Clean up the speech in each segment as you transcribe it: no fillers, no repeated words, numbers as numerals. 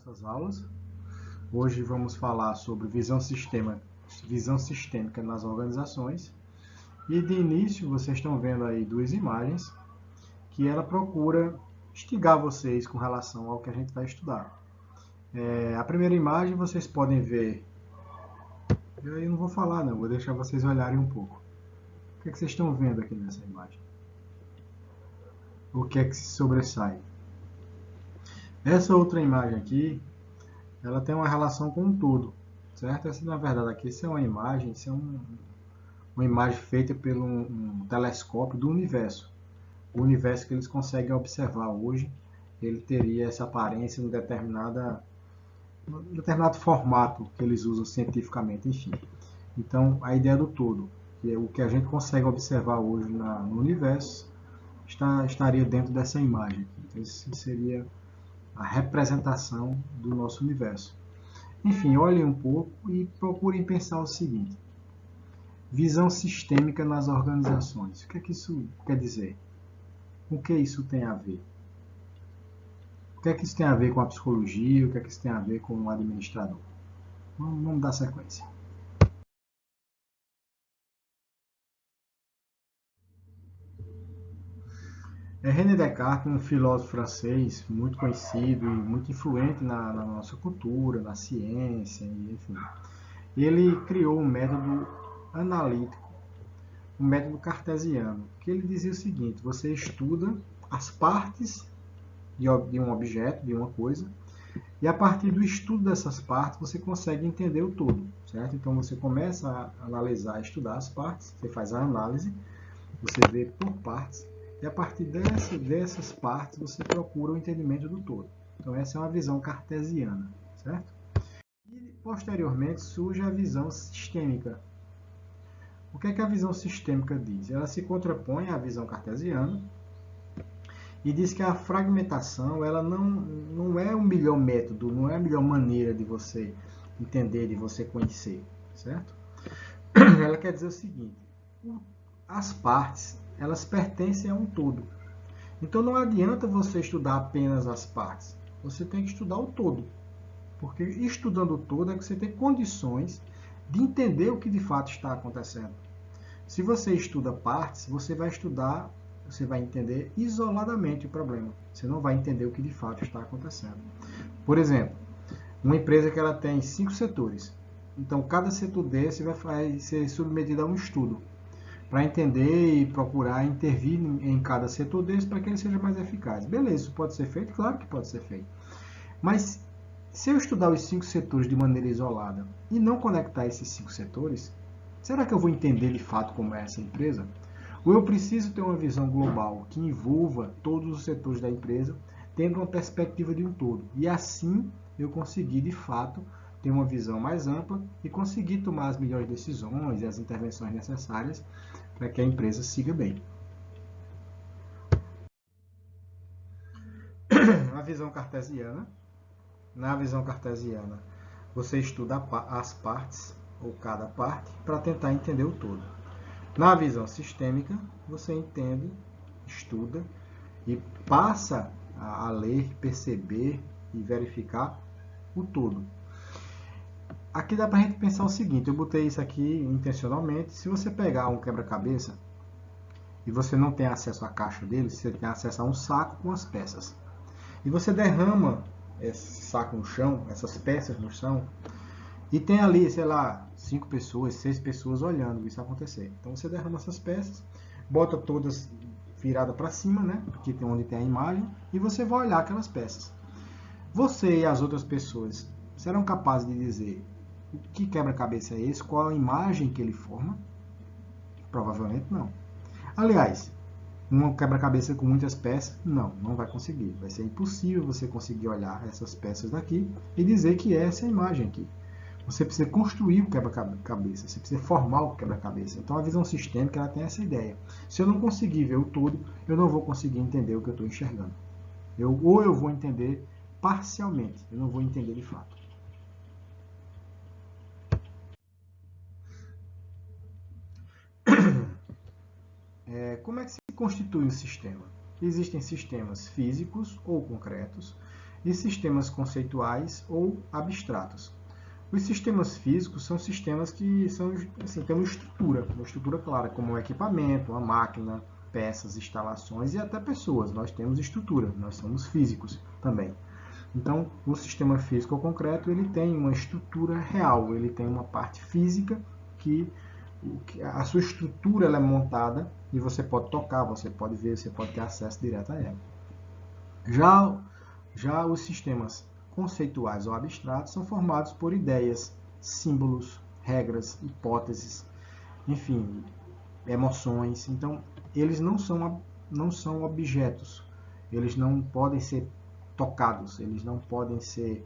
nossas aulas. Hoje vamos falar sobre visão sistêmica nas organizações. E de início vocês estão vendo aí duas imagens que ela procura instigar vocês com relação ao que a gente vai estudar. A primeira imagem vocês podem ver, eu não vou falar não, vou deixar vocês olharem um pouco. O que vocês estão vendo aqui nessa imagem? O que é que se sobressai? Essa outra imagem aqui, ela tem uma relação com um todo, certo? Essa, na verdade, aqui isso é uma imagem, uma imagem feita por um telescópio do universo. O universo que eles conseguem observar hoje, ele teria essa aparência em um determinado formato que eles usam cientificamente, enfim. Então, a ideia do todo, que é o que a gente consegue observar hoje no universo, estaria dentro dessa imagem aqui. Então, isso seria a representação do nosso universo. Enfim, olhem um pouco e procurem pensar o seguinte: visão sistêmica nas organizações. O que é que isso quer dizer? O que isso tem a ver? O que é que isso tem a ver com a psicologia? O que é que isso tem a ver com o administrador? Vamos dar sequência. René Descartes, um filósofo francês muito conhecido e muito influente na nossa cultura, na ciência, enfim. Ele criou um método analítico, um método cartesiano, que ele dizia o seguinte: você estuda as partes de um objeto, de uma coisa, e a partir do estudo dessas partes você consegue entender o todo, certo? Então você começa a analisar, estudar as partes, você faz a análise, você vê por partes, e a partir dessas partes você procura o entendimento do todo. Então essa é uma visão cartesiana, certo? E posteriormente surge a visão sistêmica. O que é que a visão sistêmica diz? Ela se contrapõe à visão cartesiana e diz que a fragmentação ela não é o melhor método, não é a melhor maneira de você entender, de você conhecer, certo? Ela quer dizer o seguinte: as partes elas pertencem a um todo. Então não adianta você estudar apenas as partes, você tem que estudar o todo. Porque estudando o todo é que você tem condições de entender o que de fato está acontecendo. Se você estuda partes, você vai entender isoladamente o problema. Você não vai entender o que de fato está acontecendo. Por exemplo, uma empresa que ela tem 5 setores. Então, cada setor desse vai ser submetido a um estudo para entender e procurar intervir em cada setor desse para que ele seja mais eficaz. Beleza, isso pode ser feito? Claro que pode ser feito. Mas se eu estudar os 5 setores de maneira isolada e não conectar esses 5 setores, será que eu vou entender de fato como é essa empresa? Ou eu preciso ter uma visão global que envolva todos os setores da empresa, tendo uma perspectiva de um todo. E assim eu conseguir de fato ter uma visão mais ampla e conseguir tomar as melhores decisões e as intervenções necessárias para que a empresa siga bem. A visão cartesiana. Na visão cartesiana, você estuda as partes, ou cada parte, para tentar entender o todo. Na visão sistêmica, você entende, estuda e passa a ler, perceber e verificar o todo. Aqui dá para a gente pensar o seguinte: eu botei isso aqui intencionalmente. Se você pegar um quebra-cabeça e você não tem acesso à caixa dele, você tem acesso a um saco com as peças. E você derrama esse saco no chão, essas peças no chão, e tem ali, sei lá, 5 pessoas, 6 pessoas olhando isso acontecer. Então você derrama essas peças, bota todas viradas para cima, né? Porque tem onde tem a imagem, e você vai olhar aquelas peças. Você e as outras pessoas serão capazes de dizer o que quebra-cabeça é esse, qual a imagem que ele forma? Provavelmente não. Aliás, um quebra-cabeça com muitas peças, não vai conseguir. Vai ser impossível você conseguir olhar essas peças daqui e dizer que é essa imagem aqui. Você precisa construir o quebra-cabeça, você precisa formar o quebra-cabeça. Então a visão sistêmica ela tem essa ideia. Se eu não conseguir ver o todo, eu não vou conseguir entender o que eu estou enxergando. Ou eu vou entender parcialmente, eu não vou entender de fato. Como é que se constitui um sistema? Existem sistemas físicos ou concretos e sistemas conceituais ou abstratos. Os sistemas físicos são sistemas que são, assim, têm uma estrutura clara, como um equipamento, uma máquina, peças, instalações e até pessoas. Nós temos estrutura, nós somos físicos também. Então, o sistema físico ou concreto, ele tem uma estrutura real, ele tem uma parte física que a sua estrutura ela é montada e você pode tocar, você pode ver, você pode ter acesso direto a ela. Já os sistemas conceituais ou abstratos são formados por ideias, símbolos, regras, hipóteses, enfim, emoções. Então, eles não são objetos, eles não podem ser tocados, eles não podem ser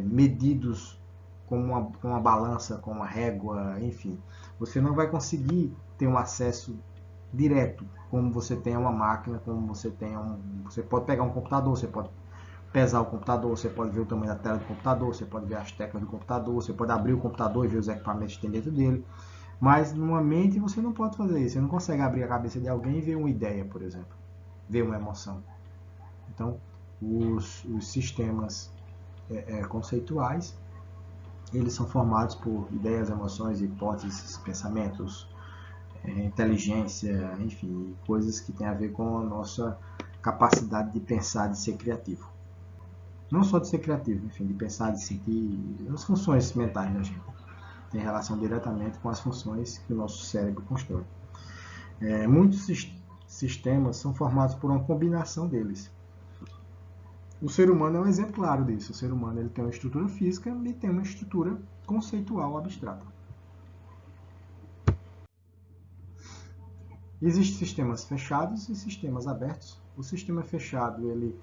medidos com uma balança, com uma régua, enfim. Você não vai conseguir ter um acesso direto, como você tem a uma máquina, como você tem você pode pegar um computador, você pode pesar o computador, você pode ver o tamanho da tela do computador, você pode ver as teclas do computador, você pode abrir o computador e ver os equipamentos que tem dentro dele. Mas numa mente você não pode fazer isso, você não consegue abrir a cabeça de alguém e ver uma ideia, por exemplo, ver uma emoção. Então, os sistemas conceituais, eles são formados por ideias, emoções, hipóteses, pensamentos, inteligência, enfim, coisas que têm a ver com a nossa capacidade de pensar, de ser criativo. Não só de ser criativo, enfim, de pensar, de sentir, as funções mentais da gente. Tem relação diretamente com as funções que o nosso cérebro constrói. Muitos sistemas são formados por uma combinação deles. O ser humano é um exemplo claro disso. O ser humano ele tem uma estrutura física e tem uma estrutura conceitual abstrata. Existem sistemas fechados e sistemas abertos. O sistema fechado ele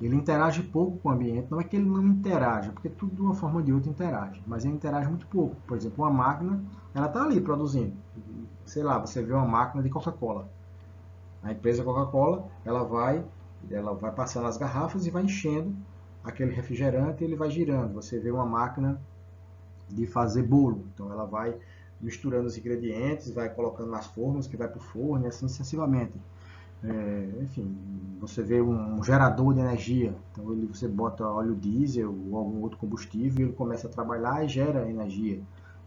interage pouco com o ambiente. Não é que ele não interage, porque tudo de uma forma ou de outra interage, mas ele interage muito pouco. Por exemplo, uma máquina, ela está ali produzindo. Sei lá, você vê uma máquina de Coca-Cola. A empresa Coca-Cola, ela vai passando as garrafas e vai enchendo aquele refrigerante e ele vai girando. Você vê uma máquina de fazer bolo, então ela vai misturando os ingredientes, vai colocando nas formas, que vai para o forno e assim sucessivamente. Enfim, você vê um gerador de energia, então você bota óleo diesel ou algum outro combustível e ele começa a trabalhar e gera energia.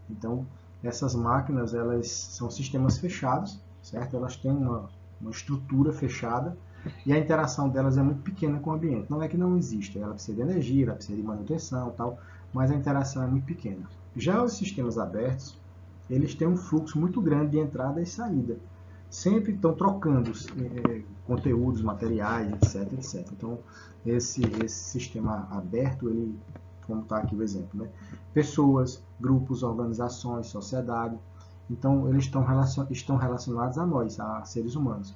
Então, essas máquinas, elas são sistemas fechados, certo? Elas têm uma estrutura fechada e a interação delas é muito pequena com o ambiente. Não é que não existe, ela precisa de energia, ela precisa de manutenção, tal, mas a interação é muito pequena. Já os sistemas abertos, eles têm um fluxo muito grande de entrada e saída. Sempre estão trocando conteúdos, materiais, etc, etc. Então, esse sistema aberto, ele, como está aqui o exemplo, né? Pessoas, grupos, organizações, sociedade. Então, eles estão relacionados a nós, a seres humanos.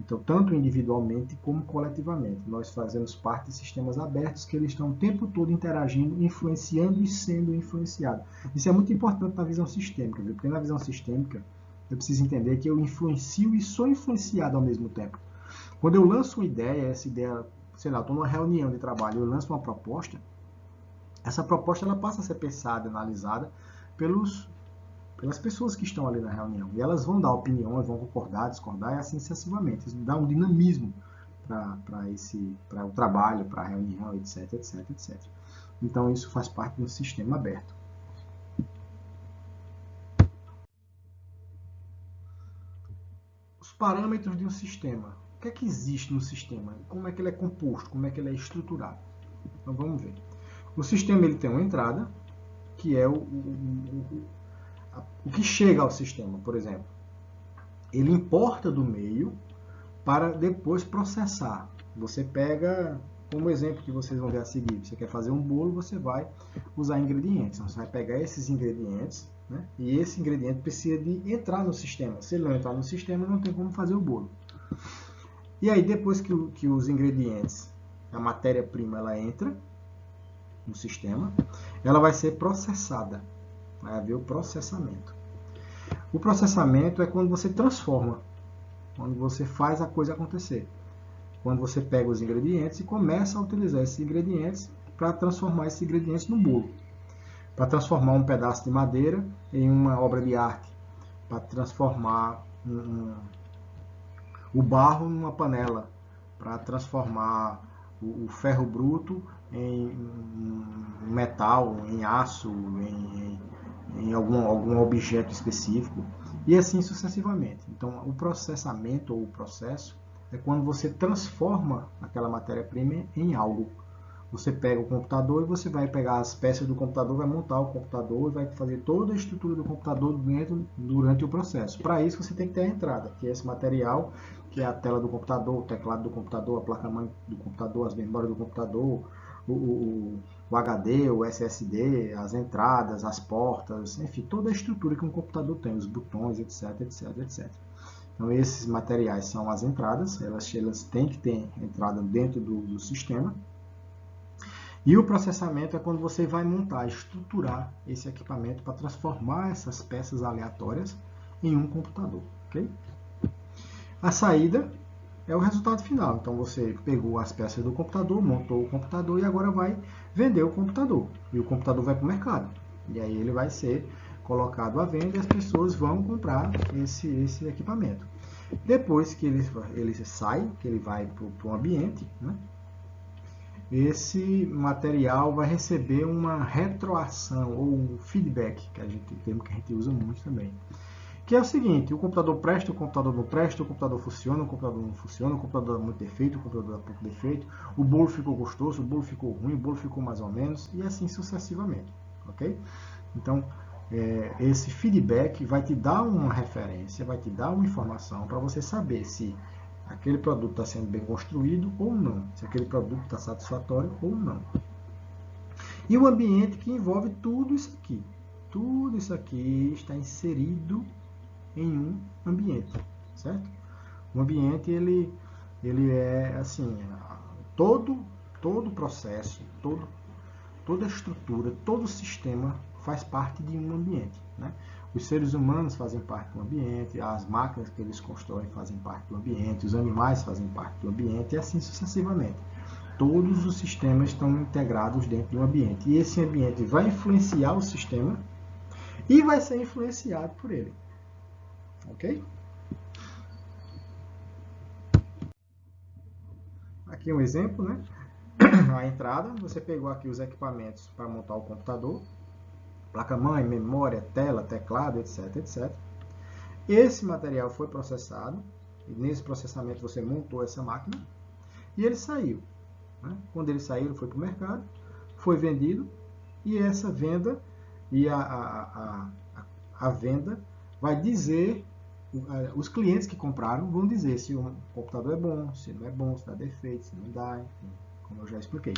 Então, tanto individualmente como coletivamente. Nós fazemos parte de sistemas abertos que eles estão o tempo todo interagindo, influenciando e sendo influenciados. Isso é muito importante na visão sistêmica, viu? Porque na visão sistêmica, eu preciso entender que eu influencio e sou influenciado ao mesmo tempo. Quando eu lanço uma ideia, essa ideia, sei lá, estou numa reunião de trabalho, eu lanço uma proposta, essa proposta ela passa a ser pensada, analisada pelas pessoas que estão ali na reunião. E elas vão dar opiniões, vão concordar, discordar e assim sucessivamente. Isso dá um dinamismo para o trabalho, para a reunião, etc, etc, etc. Então isso faz parte do sistema aberto. Os parâmetros de um sistema. O que é que existe no sistema? Como é que ele é composto? Como é que ele é estruturado? Então vamos ver. O sistema ele tem uma entrada, que é o que chega ao sistema, por exemplo. Ele importa do meio para depois processar. Você pega, como exemplo que vocês vão ver a seguir, você quer fazer um bolo, você vai usar ingredientes. Então, você vai pegar esses ingredientes, né? E esse ingrediente precisa de entrar no sistema. Se ele não entrar no sistema, não tem como fazer o bolo. E aí, depois que os ingredientes, a matéria-prima, ela entra no sistema, ela vai ser processada. Vai haver o processamento. O processamento é quando você transforma, quando você faz a coisa acontecer. Quando você pega os ingredientes e começa a utilizar esses ingredientes para transformar esses ingredientes no bolo. Para transformar um pedaço de madeira em uma obra de arte. Para transformar o barro numa panela. Para transformar o ferro bruto em metal, em aço, em algum objeto específico, e assim sucessivamente. Então, o processamento ou o processo é quando você transforma aquela matéria-prima em algo. Você pega o computador e você vai pegar as peças do computador, vai montar o computador e vai fazer toda a estrutura do computador durante o processo. Para isso você tem que ter a entrada, que é esse material, que é a tela do computador, o teclado do computador, a placa-mãe do computador, as memórias do computador, o HD, o SSD, as entradas, as portas, enfim, toda a estrutura que um computador tem, os botões, etc, etc, etc. Então esses materiais são as entradas, elas têm que ter entrada dentro do sistema. E o processamento é quando você vai montar, estruturar esse equipamento para transformar essas peças aleatórias em um computador. Okay? A saída é o resultado final. Então você pegou as peças do computador, montou o computador e agora vai vender o computador. E o computador vai para o mercado. E aí ele vai ser colocado à venda e as pessoas vão comprar esse equipamento. Depois que ele sai, que ele vai para o ambiente, né? Esse material vai receber uma retroação ou um feedback, que termo que a gente usa muito também. Que é o seguinte, o computador presta, o computador não presta, o computador funciona, o computador não funciona, o computador dá muito defeito, o computador dá pouco defeito, o bolo ficou gostoso, o bolo ficou ruim, o bolo ficou mais ou menos, e assim sucessivamente. Ok? Então, esse feedback vai te dar uma referência, vai te dar uma informação para você saber se aquele produto está sendo bem construído ou não, se aquele produto está satisfatório ou não. E o ambiente que envolve tudo isso aqui. Tudo isso aqui está inserido em um ambiente, certo? O ambiente, ele é assim, todo processo, toda estrutura, todo sistema faz parte de um ambiente, né? Os seres humanos fazem parte do ambiente, as máquinas que eles constroem fazem parte do ambiente, os animais fazem parte do ambiente e assim sucessivamente. Todos os sistemas estão integrados dentro do ambiente e esse ambiente vai influenciar o sistema e vai ser influenciado por ele. Ok? Aqui um exemplo, né? A entrada, você pegou aqui os equipamentos para montar o computador, placa-mãe, memória, tela, teclado, etc, etc. Esse material foi processado, e nesse processamento você montou essa máquina, e ele saiu. Né? Quando ele saiu, ele foi para o mercado, foi vendido, e essa venda, e a venda vai dizer, os clientes que compraram vão dizer se o computador é bom, se não é bom, se dá defeito, se não dá, enfim, como eu já expliquei.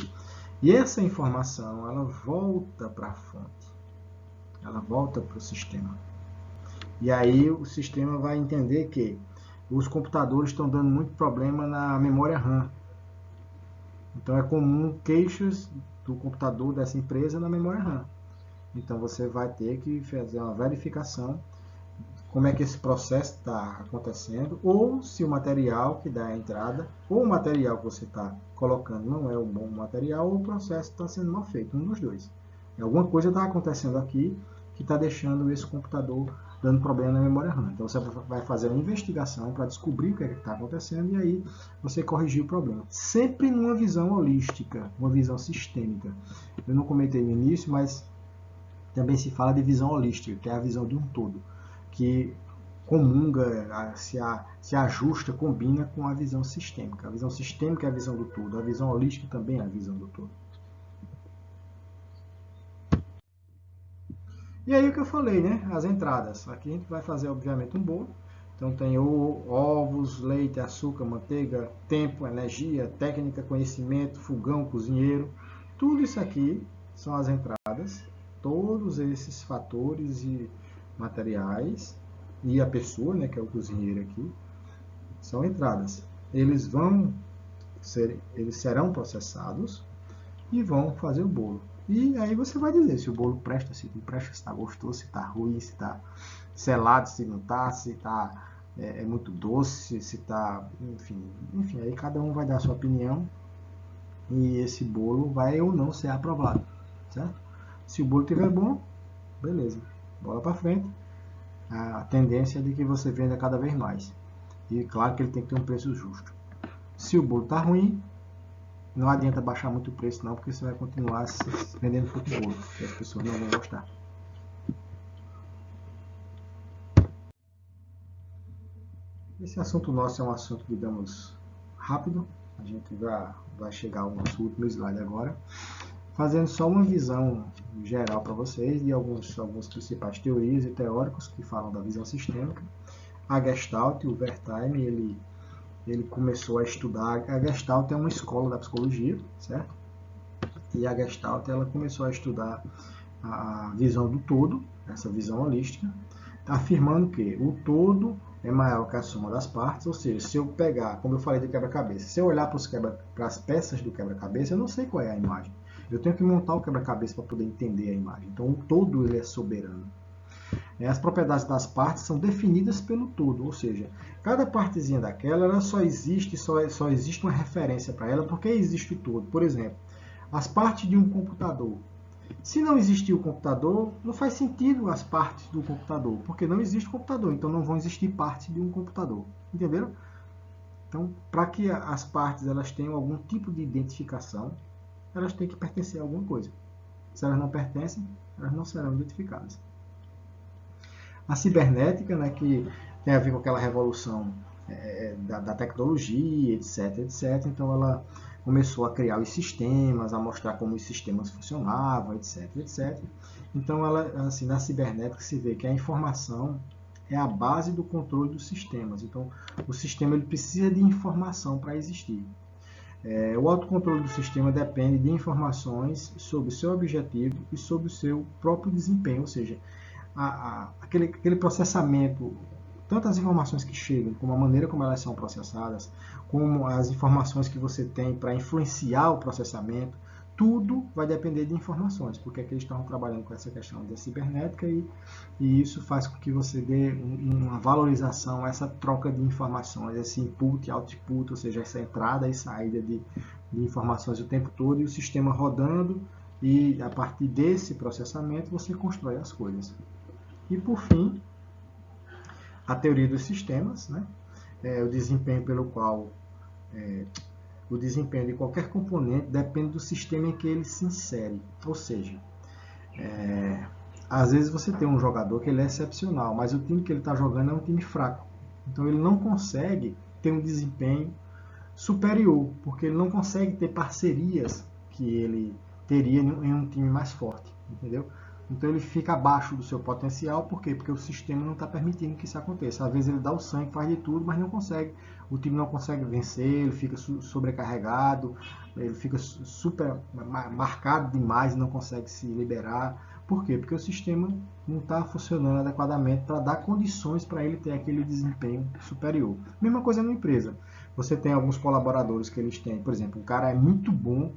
E essa informação, ela volta para a fonte, ela volta para o sistema. E aí o sistema vai entender que os computadores estão dando muito problema na memória RAM. Então é comum queixas do computador dessa empresa na memória RAM. Então você vai ter que fazer uma verificação como é que esse processo está acontecendo, ou se o material que dá a entrada, ou o material que você está colocando não é um bom material, ou o processo está sendo mal feito, um dos dois. Alguma coisa está acontecendo aqui que está deixando esse computador dando problema na memória RAM. Então você vai fazer uma investigação para descobrir o que está acontecendo e aí você corrigir o problema. Sempre numa visão holística, uma visão sistêmica. Eu não comentei no início, mas também se fala de visão holística, que é a visão de um todo, que comunga, se ajusta, combina com a visão sistêmica. A visão sistêmica é a visão do todo, a visão holística também é a visão do todo. E aí o que eu falei, né? As entradas. Aqui a gente vai fazer, obviamente, um bolo. Então tem ovos, leite, açúcar, manteiga, tempo, energia, técnica, conhecimento, fogão, cozinheiro. Tudo isso aqui são as entradas. Todos esses fatores e materiais e a pessoa, né, que é o cozinheiro aqui, são entradas. Eles serão processados e vão fazer o bolo. E aí você vai dizer se o bolo presta, se não presta, se está gostoso, se está ruim, se está selado, se não está, se está muito doce, se está, enfim, aí cada um vai dar a sua opinião e esse bolo vai ou não ser aprovado, certo? Se o bolo estiver bom, beleza, bola para frente. A tendência é de que você venda cada vez mais. E claro que ele tem que ter um preço justo. Se o bolo está ruim, não adianta baixar muito o preço não, porque você vai continuar vendendo pouco bolo, que as pessoas não vão gostar. Esse assunto nosso é um assunto, digamos, rápido. A gente vai chegar ao nosso último slide agora, fazendo só uma visão geral para vocês de algumas principais teorias e teóricos que falam da visão sistêmica. A Gestalt, o Wertheim, ele começou a estudar. A Gestalt é uma escola da psicologia, certo? E a Gestalt ela começou a estudar a visão do todo, essa visão holística, afirmando que o todo é maior que a soma das partes, ou seja, se eu pegar, como eu falei do quebra-cabeça, se eu olhar para as peças do quebra-cabeça, eu não sei qual é a imagem. Eu tenho que montar o quebra-cabeça para poder entender a imagem. Então, o todo ele é soberano. As propriedades das partes são definidas pelo todo, ou seja, cada partezinha daquela ela só existe uma referência para ela porque existe o todo. Por exemplo, as partes de um computador. Se não existir o computador, não faz sentido as partes do computador, porque não existe computador, então não vão existir partes de um computador. Entenderam? Então, para que as partes elas tenham algum tipo de identificação, elas têm que pertencer a alguma coisa. Se elas não pertencem, elas não serão identificadas. A cibernética, né, que tem a ver com aquela revolução da tecnologia, etc, etc. Então, ela começou a criar os sistemas, a mostrar como os sistemas funcionavam, etc, etc. Então, ela, assim, na cibernética se vê que a informação é a base do controle dos sistemas. Então, o sistema ele precisa de informação para existir. O autocontrole do sistema depende de informações sobre o seu objetivo e sobre o seu próprio desempenho, ou seja, aquele processamento, tanto as informações que chegam, como a maneira como elas são processadas, como as informações que você tem para influenciar o processamento, tudo vai depender de informações, porque aqui eles estão trabalhando com essa questão da cibernética e isso faz com que você dê uma valorização a essa troca de informações, esse input e output, ou seja, essa entrada e saída de informações o tempo todo e o sistema rodando e a partir desse processamento você constrói as coisas. E por fim, a teoria dos sistemas, né? O desempenho pelo qual o desempenho de qualquer componente depende do sistema em que ele se insere. Ou seja, às vezes você tem um jogador que ele é excepcional, mas o time que ele está jogando é um time fraco. Então ele não consegue ter um desempenho superior, porque ele não consegue ter parcerias que ele teria em um time mais forte, entendeu? Então ele fica abaixo do seu potencial, por quê? Porque o sistema não está permitindo que isso aconteça. Às vezes ele dá o sangue, faz de tudo, mas não consegue. O time não consegue vencer, ele fica sobrecarregado, ele fica super marcado demais e não consegue se liberar. Por quê? Porque o sistema não está funcionando adequadamente para dar condições para ele ter aquele desempenho superior. Mesma coisa na empresa. Você tem alguns colaboradores que eles têm, por exemplo, um cara é muito bom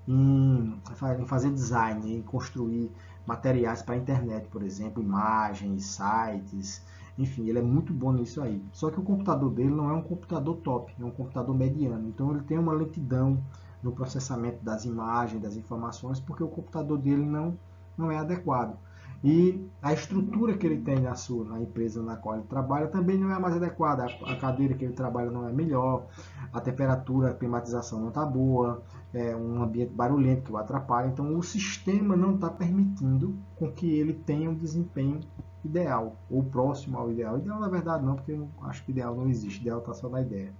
em fazer design, em construir materiais para a internet, por exemplo, imagens, sites, enfim, ele é muito bom nisso aí. Só que o computador dele não é um computador top, é um computador mediano. Então ele tem uma lentidão no processamento das imagens, das informações, porque o computador dele não é adequado. E a estrutura que ele tem na empresa na qual ele trabalha também não é mais adequada. A cadeira que ele trabalha não é melhor, a temperatura, a climatização não está boa, é um ambiente barulhento que o atrapalha. Então o sistema não está permitindo com que ele tenha um desempenho ideal, ou próximo ao ideal. Ideal na verdade não, porque eu acho que ideal não existe, ideal está só na ideia.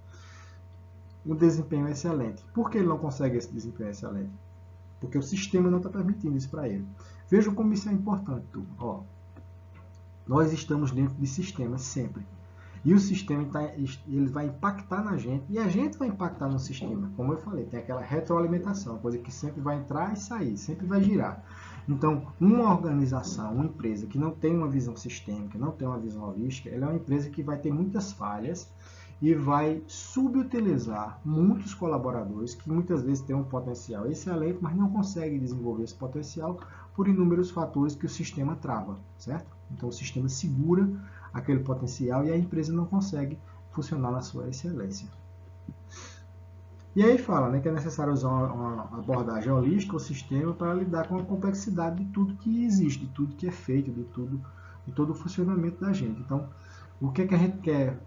Um desempenho excelente. Por que ele não consegue esse desempenho excelente? Porque o sistema não está permitindo isso para ele. Vejam como isso é importante, turma. Ó, nós estamos dentro de sistemas sempre. E o sistema ele vai impactar na gente e a gente vai impactar no sistema. Como eu falei, tem aquela retroalimentação, coisa que sempre vai entrar e sair, sempre vai girar. Então, uma organização, uma empresa que não tem uma visão sistêmica, não tem uma visão holística, ela é uma empresa que vai ter muitas falhas e vai subutilizar muitos colaboradores que muitas vezes têm um potencial excelente, mas não conseguem desenvolver esse potencial por inúmeros fatores que o sistema trava, certo? Então o sistema segura aquele potencial e a empresa não consegue funcionar na sua excelência. E aí fala, né, que é necessário usar uma abordagem holística ou sistema para lidar com a complexidade de tudo que existe, de tudo que é feito, de todo o funcionamento da gente. Então, o que a gente quer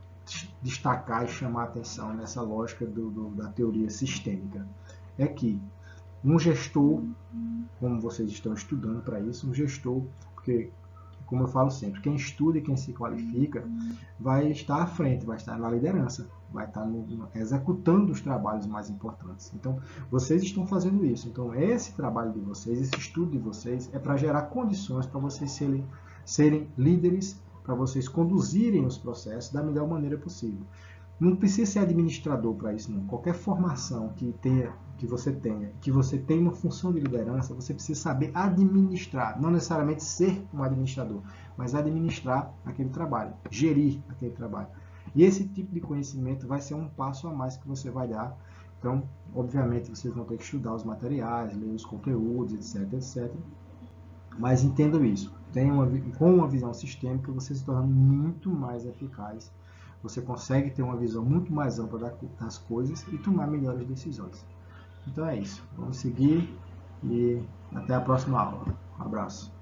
destacar e chamar a atenção nessa lógica da teoria sistêmica? é que um gestor, como vocês estão estudando para isso, um gestor, porque, como eu falo sempre, quem estuda e quem se qualifica vai estar à frente, vai estar na liderança, vai estar executando os trabalhos mais importantes. Então, vocês estão fazendo isso. Então, esse trabalho de vocês, esse estudo de vocês, é para gerar condições para vocês serem líderes, para vocês conduzirem os processos da melhor maneira possível. Não precisa ser administrador para isso, não. Qualquer formação que você tenha uma função de liderança, você precisa saber administrar, não necessariamente ser um administrador, mas administrar aquele trabalho, gerir aquele trabalho. E esse tipo de conhecimento vai ser um passo a mais que você vai dar. Então, obviamente, vocês vão ter que estudar os materiais, ler os conteúdos, etc, etc. Mas entendam isso. Com uma visão sistêmica, você se torna muito mais eficaz. Você consegue ter uma visão muito mais ampla das coisas e tomar melhores decisões. Então é isso. Vamos seguir e até a próxima aula. Um abraço.